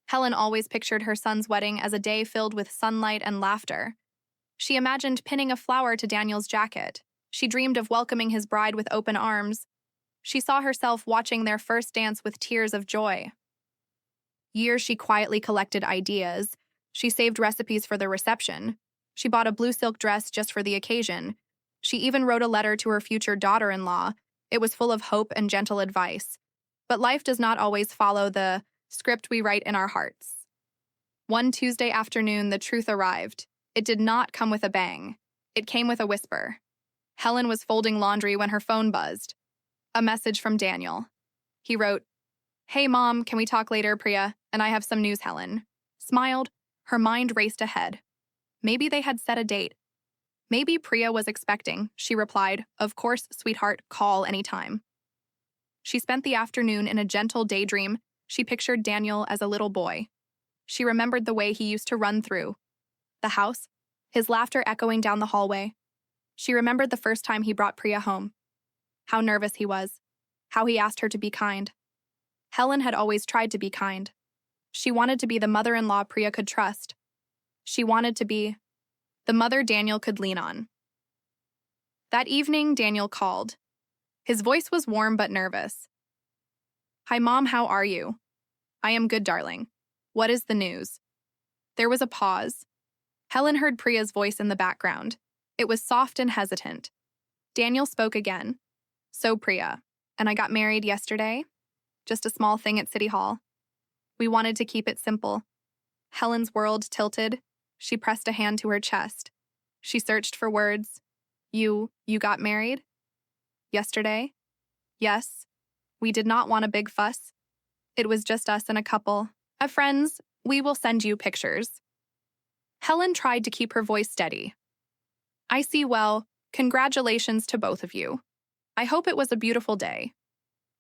Helen always pictured her son's wedding as a day filled with sunlight and laughter. She imagined pinning a flower to Daniel's jacket. She dreamed of welcoming his bride with open arms. She saw herself watching their first dance with tears of joy. Years she quietly collected ideas. She saved recipes for the reception. She bought a blue silk dress just for the occasion. She even wrote a letter to her future daughter-in-law. It was full of hope and gentle advice. But life does not always follow the script we write in our hearts. One Tuesday afternoon, the truth arrived. It did not come with a bang. It came with a whisper. Helen was folding laundry when her phone buzzed. A message from Daniel. He wrote, "Hey Mom, can we talk later, Priya? And I have some news, Helen." Smiled. Her mind raced ahead. Maybe they had set a date. Maybe Priya was expecting. She replied, "Of course, sweetheart, call anytime." She spent the afternoon in a gentle daydream. She pictured Daniel as a little boy. She remembered the way he used to run through the house, his laughter echoing down the hallway. She remembered the first time he brought Priya home. How nervous he was. How he asked her to be kind. Helen had always tried to be kind. She wanted to be the mother-in-law Priya could trust. She wanted to be the mother Daniel could lean on. That evening, Daniel called. His voice was warm but nervous. "Hi, Mom, how are you?" "I am good, darling. What is the news?" There was a pause. Helen heard Priya's voice in the background. It was soft and hesitant. Daniel spoke again. "So, Priya, and I got married yesterday. Just a small thing at City Hall. We wanted to keep it simple." Helen's world tilted. She pressed a hand to her chest. She searched for words. You got married?" "Yesterday?" "Yes. We did not want a big fuss. It was just us and a couple of friends. We will send you pictures." Helen tried to keep her voice steady. "I see. Well, congratulations to both of you. I hope it was a beautiful day."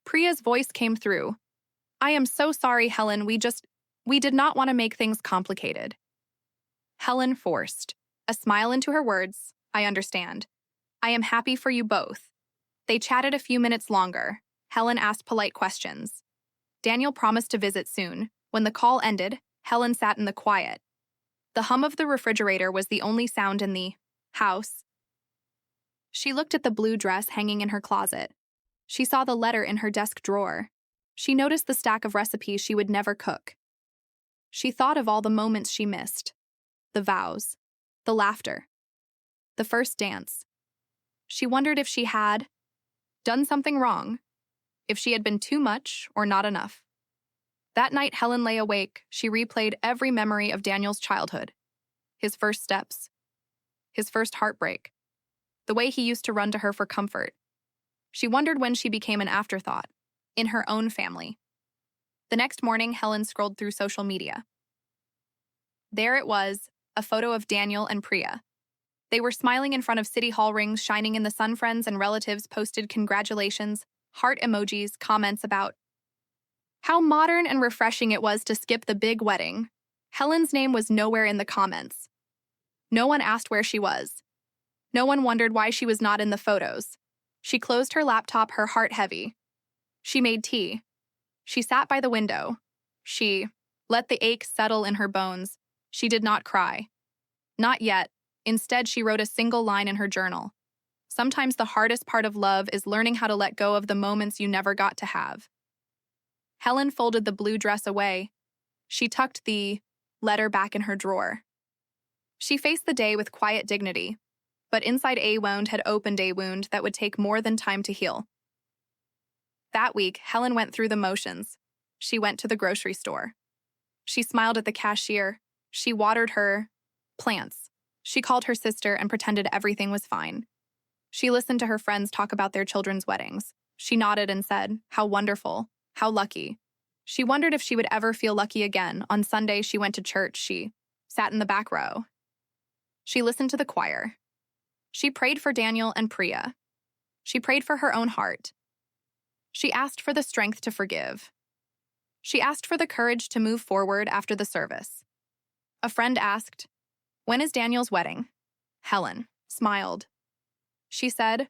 Priya's voice came through. "I am so sorry, Helen. We did not want to make things complicated." Helen forced a smile into her words. "I understand. I am happy for you both." They chatted a few minutes longer. Helen asked polite questions. Daniel promised to visit soon. When the call ended, Helen sat in the quiet. The hum of the refrigerator was the only sound in the house. She looked at the blue dress hanging in her closet. She saw the letter in her desk drawer. She noticed the stack of recipes she would never cook. She thought of all the moments she missed. The vows. The laughter. The first dance. She wondered if she had done something wrong. If she had been too much or not enough. That night, Helen lay awake. She replayed every memory of Daniel's childhood. His first steps. His first heartbreak. The way he used to run to her for comfort. She wondered when she became an afterthought. In her own family. The next morning, Helen scrolled through social media. There it was, a photo of Daniel and Priya. They were smiling in front of City Hall, rings shining in the sun. Friends and relatives posted congratulations, heart emojis, comments about how modern and refreshing it was to skip the big wedding. Helen's name was nowhere in the comments. No one asked where she was. No one wondered why she was not in the photos. She closed her laptop, her heart heavy. She made tea. She sat by the window. She let the ache settle in her bones. She did not cry. Not yet. Instead, she wrote a single line in her journal. Sometimes the hardest part of love is learning how to let go of the moments you never got to have. Helen folded the blue dress away. She tucked the letter back in her drawer. She faced the day with quiet dignity, but inside a wound had opened a wound that would take more than time to heal. That week, Helen went through the motions. She went to the grocery store. She smiled at the cashier. She watered her plants. She called her sister and pretended everything was fine. She listened to her friends talk about their children's weddings. She nodded and said, "How wonderful. How lucky." She wondered if she would ever feel lucky again. On Sunday, she went to church. She sat in the back row. She listened to the choir. She prayed for Daniel and Priya. She prayed for her own heart. She asked for the strength to forgive. She asked for the courage to move forward after the service. A friend asked, "When is Daniel's wedding?" Helen smiled. She said,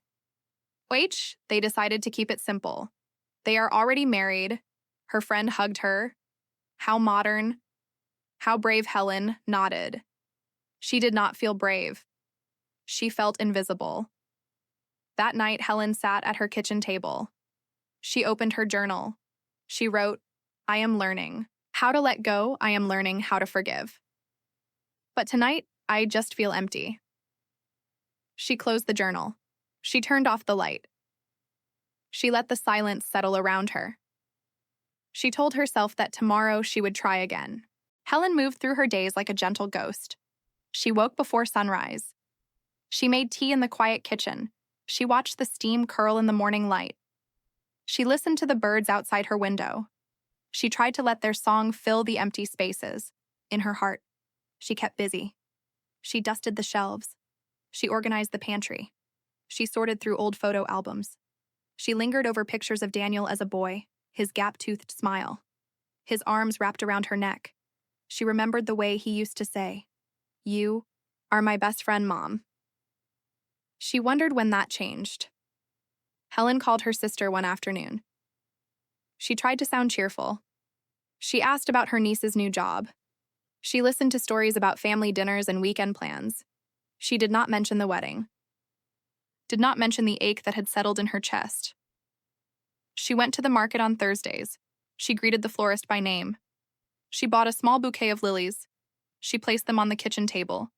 they decided to keep it simple. They are already married." Her friend hugged her. "How modern." How brave Helen nodded. She did not feel brave. She felt invisible. That night, Helen sat at her kitchen table. She opened her journal. She wrote, I am learning how to let go. I am learning how to forgive. But tonight, I just feel empty. She closed the journal. She turned off the light. She let the silence settle around her. She told herself that tomorrow she would try again. Helen moved through her days like a gentle ghost. She woke before sunrise. She made tea in the quiet kitchen. She watched the steam curl in the morning light. She listened to the birds outside her window. She tried to let their song fill the empty spaces. In her heart, she kept busy. She dusted the shelves. She organized the pantry. She sorted through old photo albums. She lingered over pictures of Daniel as a boy, his gap-toothed smile, his arms wrapped around her neck. She remembered the way he used to say, "You are my best friend, Mom." She wondered when that changed. Helen called her sister one afternoon. She tried to sound cheerful. She asked about her niece's new job. She listened to stories about family dinners and weekend plans. She did not mention the wedding. Did not mention the ache that had settled in her chest. She went to the market on Thursdays. She greeted the florist by name. She bought a small bouquet of lilies. She placed them on the kitchen table.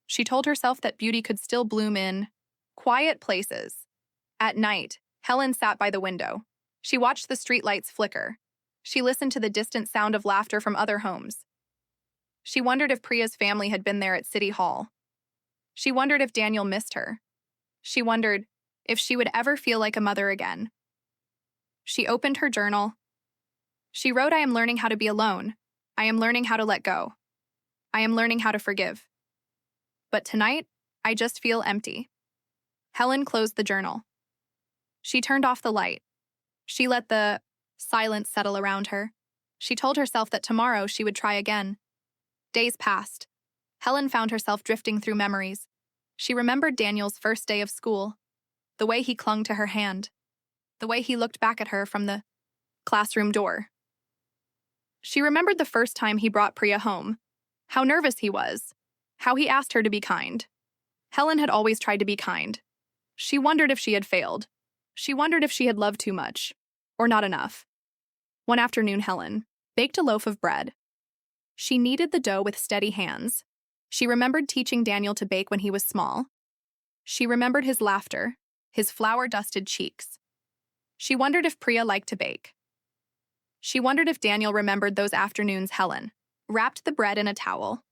She told herself that beauty could still bloom in quiet places. At night, Helen sat by the window. She watched the streetlights flicker. She listened to the distant sound of laughter from other homes. She wondered if Priya's family had been there at City Hall. She wondered if Daniel missed her. She wondered if she would ever feel like a mother again. She opened her journal. She wrote, I am learning how to be alone. I am learning how to let go. I am learning how to forgive. But tonight, I just feel empty. Helen closed the journal. She turned off the light. She let the silence settle around her. She told herself that tomorrow she would try again. Days passed. Helen found herself drifting through memories. She remembered Daniel's first day of school, the way he clung to her hand, the way he looked back at her from the classroom door. She remembered the first time he brought Priya home, how nervous he was, how he asked her to be kind. Helen had always tried to be kind. She wondered if she had failed. She wondered if she had loved too much, or not enough. One afternoon, Helen baked a loaf of bread. She kneaded the dough with steady hands. She remembered teaching Daniel to bake when he was small. She remembered his laughter, his flour-dusted cheeks. She wondered if Priya liked to bake. She wondered if Daniel remembered those afternoons. Helen wrapped the bread in a towel.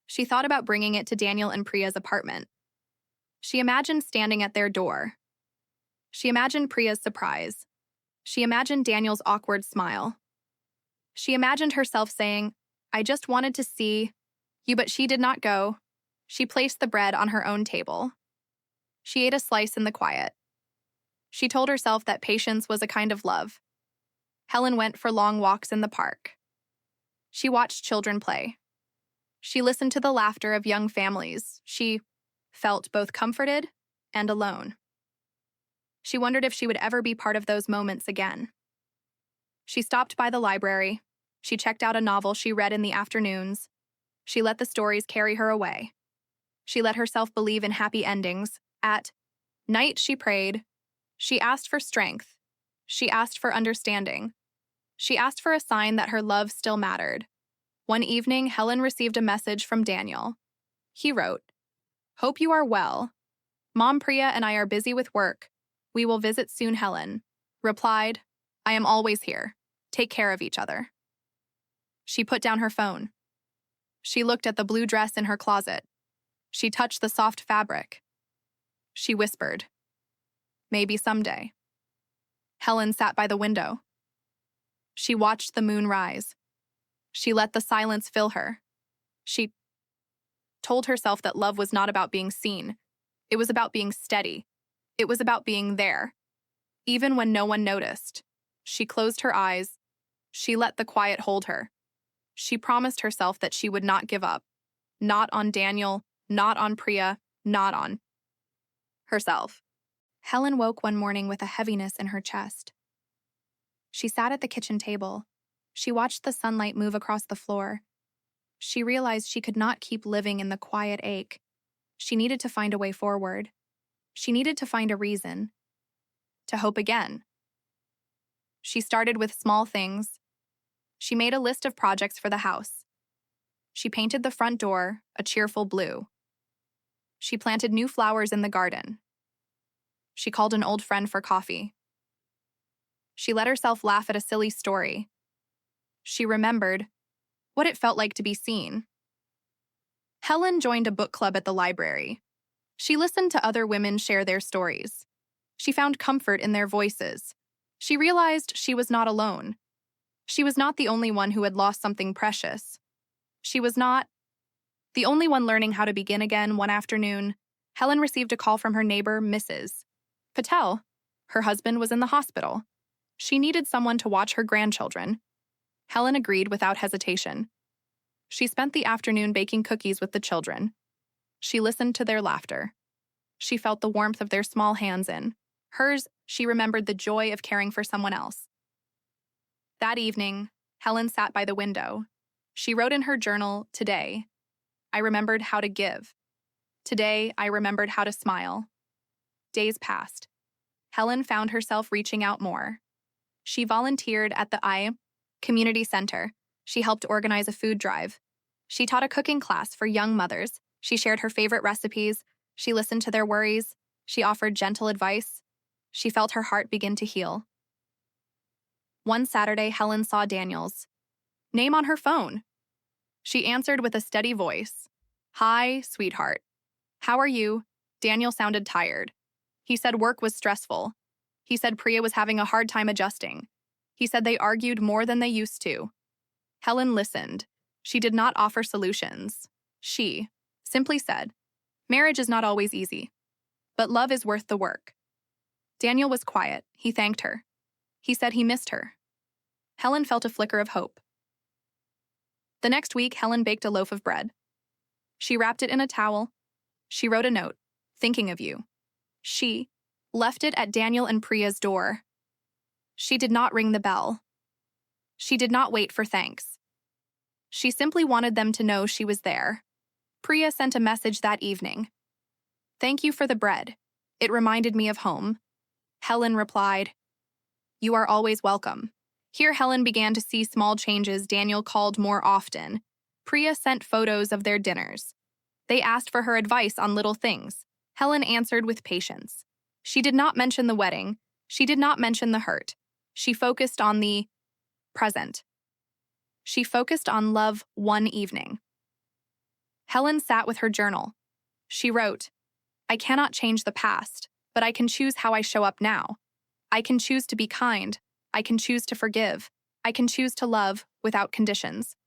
She thought about bringing it to Daniel and Priya's apartment. She imagined standing at their door. She imagined Priya's surprise. She imagined Daniel's awkward smile. She imagined herself saying, I just wanted to see you, but she did not go. She placed the bread on her own table. She ate a slice in the quiet. She told herself that patience was a kind of love. Helen went for long walks in the park. She watched children play. She listened to the laughter of young families. She felt both comforted and alone. She wondered if she would ever be part of those moments again. She stopped by the library. She checked out a novel she read in the afternoons. She let the stories carry her away. She let herself believe in happy endings. At night, she prayed. She asked for strength. She asked for understanding. She asked for a sign that her love still mattered. One evening, Helen received a message from Daniel. He wrote, Hope you are well. Mom, Priya and I are busy with work. We will visit soon. Helen replied, I am always here. Take care of each other. She put down her phone. She looked at the blue dress in her closet. She touched the soft fabric. She whispered, Maybe someday. Helen sat by the window. She watched the moon rise. She let the silence fill her. She told herself that love was not about being seen. It was about being steady. It was about being there. Even when no one noticed, she closed her eyes. She let the quiet hold her. She promised herself that she would not give up. Not on Daniel, not on Priya, not on herself. Helen woke one morning with a heaviness in her chest. She sat at the kitchen table. She watched the sunlight move across the floor. She realized she could not keep living in the quiet ache. She needed to find a way forward. She needed to find a reason. To hope again. She started with small things. She made a list of projects for the house. She painted the front door a cheerful blue. She planted new flowers in the garden. She called an old friend for coffee. She let herself laugh at a silly story. She remembered what it felt like to be seen. Helen joined a book club at the library. She listened to other women share their stories. She found comfort in their voices. She realized she was not alone. She was not the only one who had lost something precious. She was not the only one learning how to begin again. One afternoon, Helen received a call from her neighbor, Mrs. Patel. Her husband was in the hospital. She needed someone to watch her grandchildren. Helen agreed without hesitation. She spent the afternoon baking cookies with the children. She listened to their laughter. She felt the warmth of their small hands in hers. She remembered the joy of caring for someone else. That evening, Helen sat by the window. She wrote in her journal, "Today, I remembered how to give. Today, I remembered how to smile." Days passed. Helen found herself reaching out more. She volunteered at the community center. She helped organize a food drive. She taught a cooking class for young mothers. She shared her favorite recipes. She listened to their worries. She offered gentle advice. She felt her heart begin to heal. One Saturday, Helen saw Daniel's name on her phone. She answered with a steady voice. "Hi, sweetheart. How are you?" Daniel sounded tired. He said work was stressful. He said Priya was having a hard time adjusting. He said they argued more than they used to. Helen listened. She did not offer solutions. She simply said, "Marriage is not always easy, but love is worth the work." Daniel was quiet. He thanked her. He said he missed her. Helen felt a flicker of hope. The next week, Helen baked a loaf of bread. She wrapped it in a towel. She wrote a note, "Thinking of you." She left it at Daniel and Priya's door. She did not ring the bell. She did not wait for thanks. She simply wanted them to know she was there. Priya sent a message that evening. "Thank you for the bread. It reminded me of home." Helen replied, "You are always welcome." Here Helen began to see small changes. Daniel called more often. Priya sent photos of their dinners. They asked for her advice on little things. Helen answered with patience. She did not mention the wedding. She did not mention the hurt. She focused on the present. She focused on love one evening. Helen sat with her journal. She wrote, "I cannot change the past, but I can choose how I show up now. I can choose to be kind. I can choose to forgive. I can choose to love without conditions."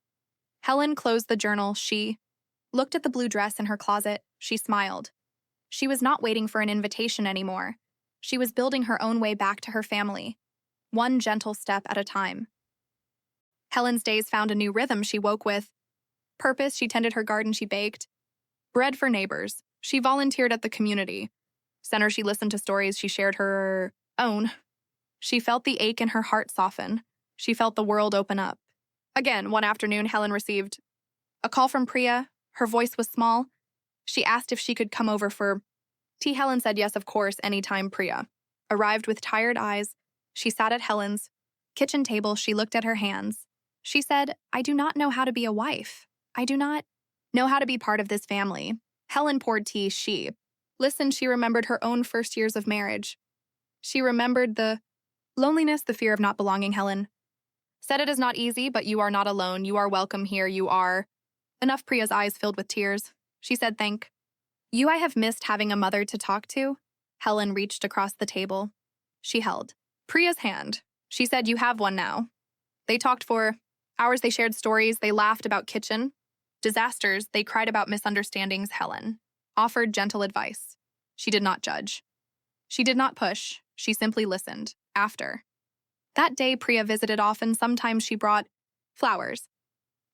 Helen closed the journal. She looked at the blue dress in her closet. She smiled. She was not waiting for an invitation anymore. She was building her own way back to her family, one gentle step at a time. Helen's days found a new rhythm. She woke with purpose. She tended her garden. She baked bread for neighbors. She volunteered at the community center. She listened to stories. She shared her own. She felt the ache in her heart soften. She felt the world open up. Again, one afternoon, Helen received a call from Priya. Her voice was small. She asked if she could come over for tea. Helen said yes, of course, anytime. Priya arrived with tired eyes. She sat at Helen's kitchen table. She looked at her hands. She said, "I do not know how to be a wife. I do not know how to be part of this family." Helen poured tea. She listened. She remembered her own first years of marriage. She remembered the loneliness, the fear of not belonging. Helen said, "It is not easy, but you are not alone. You are welcome here. You are enough." Priya's eyes filled with tears. She said, "Thank you. I have missed having a mother to talk to." Helen reached across the table. She held Priya's hand. She said, "You have one now." They talked for hours. They shared stories. They laughed about kitchen disasters. They cried about misunderstandings. Helen offered gentle advice. She did not judge. She did not push. She simply listened. After that day, Priya visited often. Sometimes she brought flowers.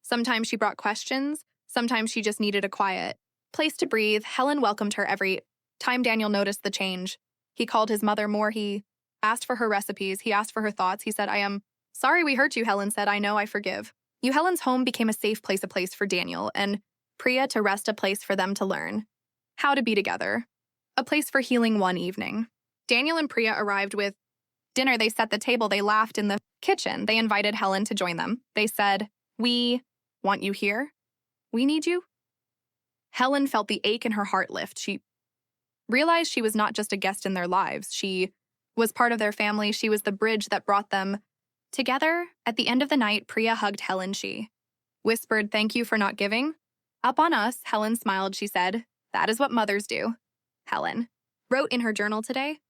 Sometimes she brought questions. Sometimes she just needed a quiet place to breathe. Helen welcomed her every time. Daniel noticed the change. He called his mother more. He asked for her recipes. He asked for her thoughts. He said, "I am Sorry we hurt you, Helen said. I know, I forgive. You Helen's home became a safe place, a place for Daniel, and Priya to rest, a place for them to learn how to be together, a place for healing one evening. Daniel and Priya arrived with dinner. They set the table. They laughed in the kitchen. They invited Helen to join them. They said, "We want you here. We need you." Helen felt the ache in her heart lift. She realized she was not just a guest in their lives. She was part of their family. She was the bridge that brought them together. At the end of the night, Priya hugged Helen. She whispered, "Thank you for not giving up on us." Helen smiled. She said, "That is what mothers do." Helen wrote in her journal today,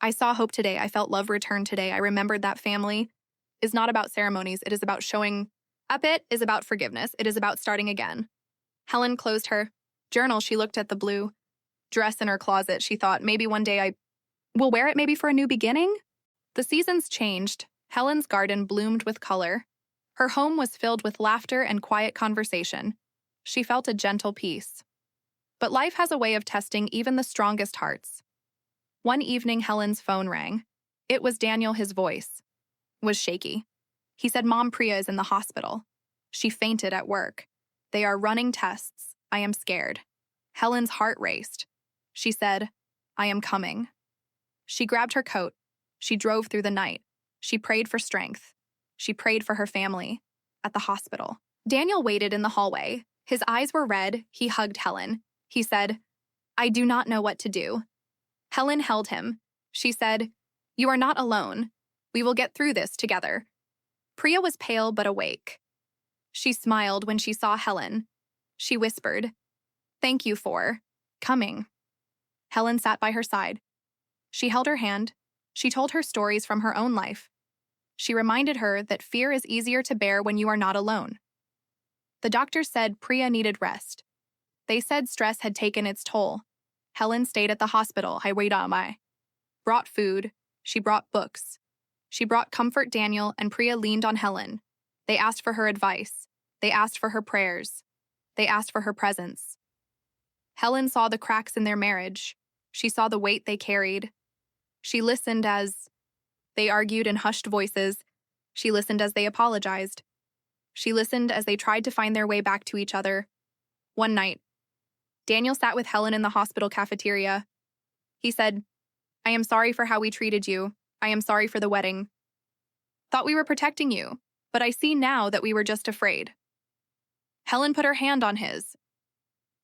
"I saw hope today. I felt love return today. I remembered that family is not about ceremonies. It is about showing up. It is about forgiveness. It is about starting again." Helen closed her journal. She looked at the blue dress in her closet. She thought, maybe one day I will wear it, maybe for a new beginning. The seasons changed. Helen's garden bloomed with color. Her home was filled with laughter and quiet conversation. She felt a gentle peace. But life has a way of testing even the strongest hearts. One evening, Helen's phone rang. It was Daniel. His voice was shaky. He said, "Mom, Priya is in the hospital. She fainted at work. They are running tests. I am scared." Helen's heart raced. She said, "I am coming." She grabbed her coat. She drove through the night. She prayed for strength. She prayed for her family at the hospital. Daniel waited in the hallway. His eyes were red. He hugged Helen. He said, "I do not know what to do." Helen held him. She said, "You are not alone. We will get through this together." Priya was pale but awake. She smiled when she saw Helen. She whispered, "Thank you for coming." Helen sat by her side. She held her hand. She told her stories from her own life. She reminded her that fear is easier to bear when you are not alone. The doctors said Priya needed rest. They said stress had taken its toll. Helen stayed at the hospital. I brought food. She brought books. She brought comfort. Daniel and Priya leaned on Helen. They asked for her advice. They asked for her prayers. They asked for her presence. Helen saw the cracks in their marriage. She saw the weight they carried. She listened as they argued in hushed voices. She listened as they apologized. She listened as they tried to find their way back to each other. One night, Daniel sat with Helen in the hospital cafeteria. He said, "I am sorry for how we treated you. I am sorry for the wedding. Thought we were protecting you, but I see now that we were just afraid." Helen put her hand on his.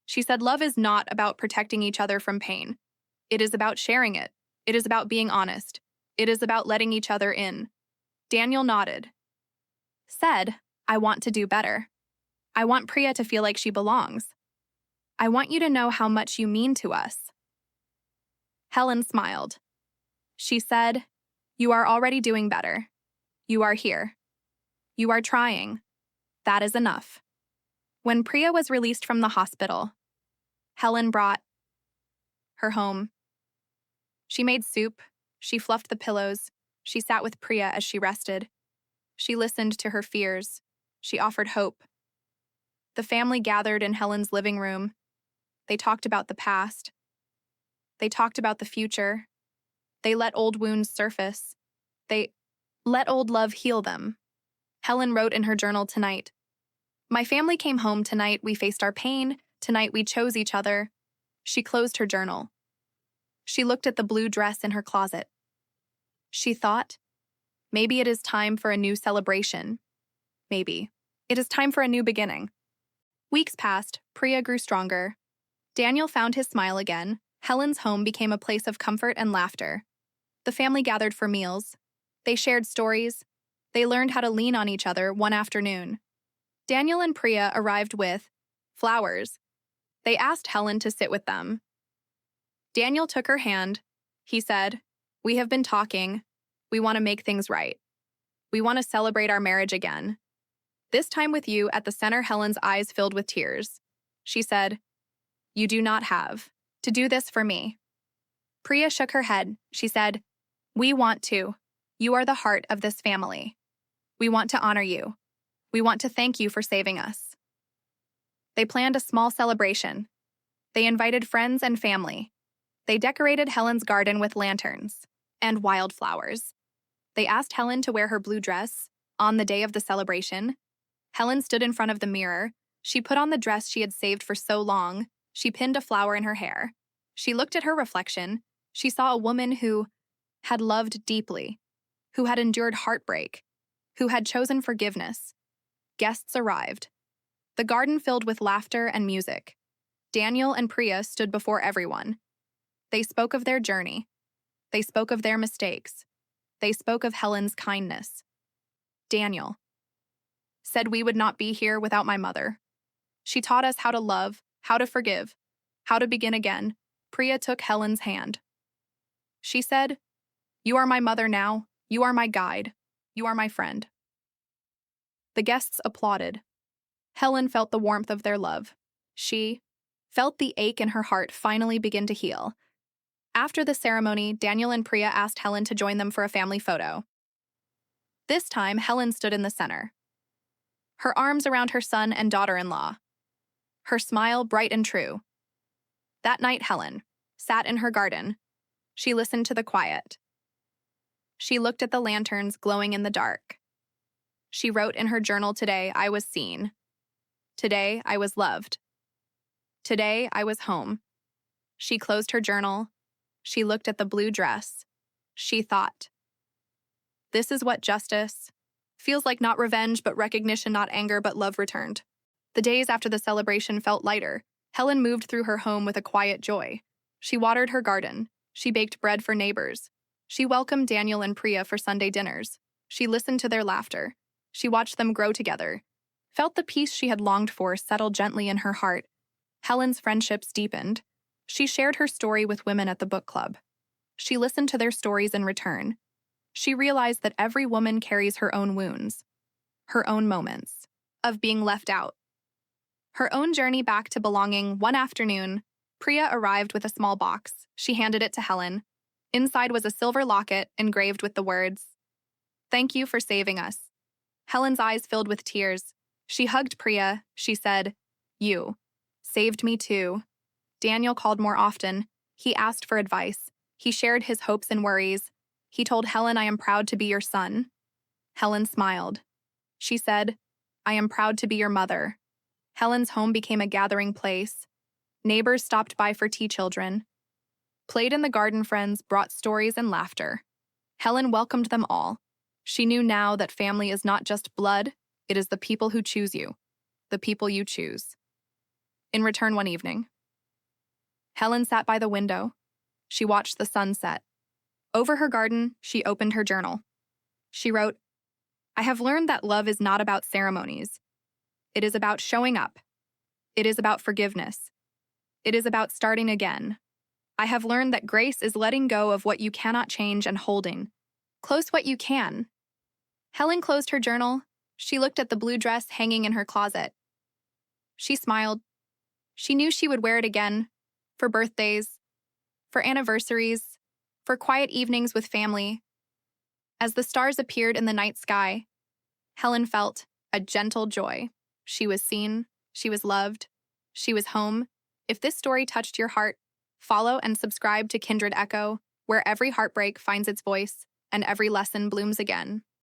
She said, "Love is not about protecting each other from pain. It is about sharing it. It is about being honest. It is about letting each other in." Daniel nodded. Said, "I want to do better. I want Priya to feel like she belongs. I want you to know how much you mean to us." Helen smiled. She said, "You are already doing better. You are here. You are trying. That is enough." When Priya was released from the hospital, Helen brought her home. She made soup. She fluffed the pillows. She sat with Priya as she rested. She listened to her fears. She offered hope. The family gathered in Helen's living room. They talked about the past. They talked about the future. They let old wounds surface. They let old love heal them. Helen wrote in her journal tonight, "My family came home tonight. We faced our pain. Tonight we chose each other." She closed her journal. She looked at the blue dress in her closet. She thought, maybe it is time for a new celebration. Maybe it is time for a new beginning. Weeks passed. Priya grew stronger. Daniel found his smile again. Helen's home became a place of comfort and laughter. The family gathered for meals. They shared stories. They learned how to lean on each other one afternoon. Daniel and Priya arrived with flowers. They asked Helen to sit with them. Daniel took her hand. He said, "We have been talking. We want to make things right. We want to celebrate our marriage again. This time with you at the center." Helen's eyes filled with tears. She said, "You do not have to do this for me." Priya shook her head. She said, "We want to. You are the heart of this family. We want to honor you. We want to thank you for saving us." They planned a small celebration. They invited friends and family. They decorated Helen's garden with lanterns and wildflowers. They asked Helen to wear her blue dress. On the day of the celebration, Helen stood in front of the mirror. She put on the dress she had saved for so long. She pinned a flower in her hair. She looked at her reflection. She saw a woman who had loved deeply, who had endured heartbreak, who had chosen forgiveness. Guests arrived. The garden filled with laughter and music. Daniel and Priya stood before everyone. They spoke of their journey. They spoke of their mistakes. They spoke of Helen's kindness. Daniel said we would not be here without my mother. She taught us how to love, how to forgive, how to begin again. Priya took Helen's hand. She said, "You are my mother now. You are my guide. You are my friend." The guests applauded. Helen felt the warmth of their love. She felt the ache in her heart finally begin to heal. After the ceremony, Daniel and Priya asked Helen to join them for a family photo. This time, Helen stood in the center, her arms around her son and daughter-in-law, her smile bright and true. That night, Helen sat in her garden. She listened to the quiet. She looked at the lanterns glowing in the dark. She wrote in her journal, "Today I was seen. Today I was loved. Today I was home." She closed her journal. She looked at the blue dress. She thought, "This is what justice feels like, not revenge, but recognition, not anger, but love returned." The days after the celebration felt lighter. Helen moved through her home with a quiet joy. She watered her garden. She baked bread for neighbors. She welcomed Daniel and Priya for Sunday dinners. She listened to their laughter. She watched them grow together, felt the peace she had longed for settle gently in her heart. Helen's friendships deepened. She shared her story with women at the book club. She listened to their stories in return. She realized that every woman carries her own wounds, her own moments of being left out, her own journey back to belonging. One afternoon, Priya arrived with a small box. She handed it to Helen. Inside was a silver locket engraved with the words, "Thank you for saving us." Helen's eyes filled with tears. She hugged Priya. She said, "You saved me too." Daniel called more often. He asked for advice. He shared his hopes and worries. He told Helen, "I am proud to be your son." Helen smiled. She said, "I am proud to be your mother." Helen's home became a gathering place. Neighbors stopped by for tea, children played in the garden, friends brought stories and laughter. Helen welcomed them all. She knew now that family is not just blood, it is the people who choose you, the people you choose. In return, one evening, Helen sat by the window. She watched the sunset. Over her garden, she opened her journal. She wrote, "I have learned that love is not about ceremonies. It is about showing up. It is about forgiveness. It is about starting again. I have learned that grace is letting go of what you cannot change and holding close what you can." Helen closed her journal. She looked at the blue dress hanging in her closet. She smiled. She knew she would wear it again, for birthdays, for anniversaries, for quiet evenings with family. As the stars appeared in the night sky, Helen felt a gentle joy. She was seen, she was loved, she was home. If this story touched your heart, follow and subscribe to Kindred Echo, where every heartbreak finds its voice and every lesson blooms again.